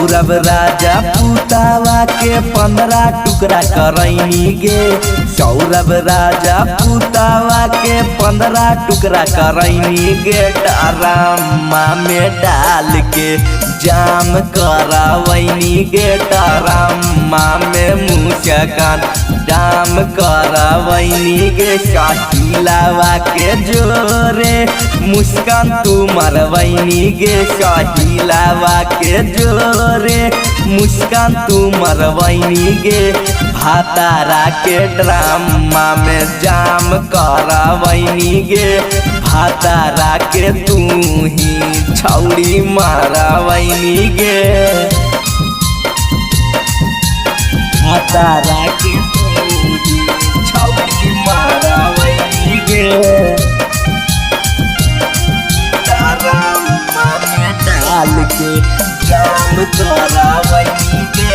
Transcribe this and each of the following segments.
सौरभ राजा पुतावा के 15 टुकड़ा करैनी गे। सौरभ राजा पुतावा के 15 टुकड़ा करैनी गे। डरामा में डाल के जाम करावैनी गे। डरामा में मुस्कान जाम करावैनी गे। साहिलावा के जोरे मुस्कान तू मरवैनी गे। साहिलावा के जोरे मुस्कान तू मरवैनी गे। भातारा के ड्रामा में जाम करावैनी गे। भातारा के तू ही छौड़ी मारवैनी गे। भातारा के तू ही छौड़ी मारवैनी गे। डरामा में डाल के जाम करावैनी गे।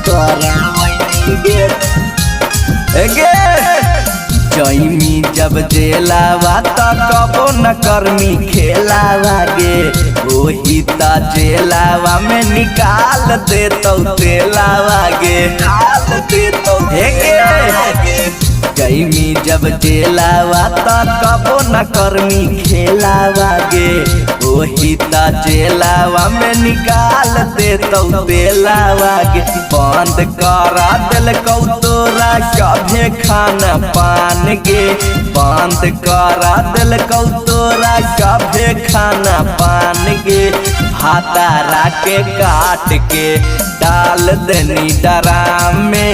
करावैनी गे। जैमी जब जेलावा त कबो न कर्मी खेलावा गे। ओही त जेलावा में निकाल देतौ तेलावा गे। जैमी जब जेलावा त कबो न कर्मी खेलावा गे। ओही त जेलावा में निकाल देतौ तेलावा गे। बंद करा देलकौ तोरा सभे खाना पान गे। बंद करा देलकौ तोरा सभे खाना पान गे। भातारा के काट के डाल देनी डराम में।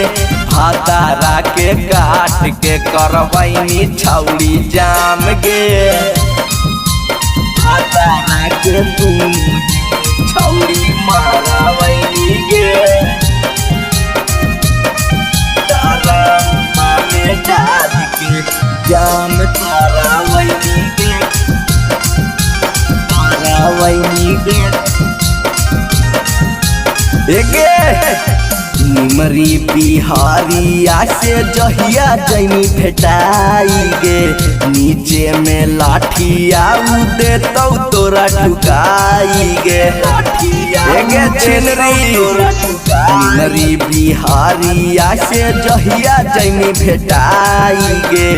भातारा के काट के करवैनी छौड़ी जाम गे। भातारा के तू छौड़ी मारवैनी गे। डरामा में डाल के जाम करावैनी गे। करावैनी गे। निमरी बिहारिया से जहिया जैनी भेटाई गे। नीचे में लाठिया देतौ तोरा ढुकाई गे। निमरी बिहारिया से जहिया जैनी भेटाई गे।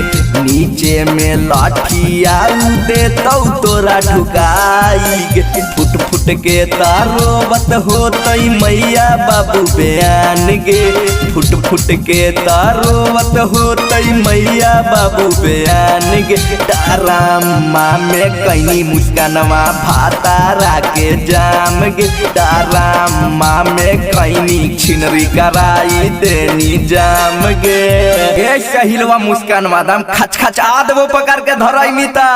नीचे में लाठिया देतौ तोरा ढुकाई गे। फुट फुट के तारोबत होतै मैया बाबू बयान गे। फुट फुट के तारोबत होतै मैया बाबू बयान गे। डरामा में कैनी मुस्कानवा भातारा के जाम गे। डरामा में कैनी छिनरी कराई देनी जाम गे। सहिलवा मुस्कानवा दाम खच खच आ देबो पकड़ के धरैनी ता।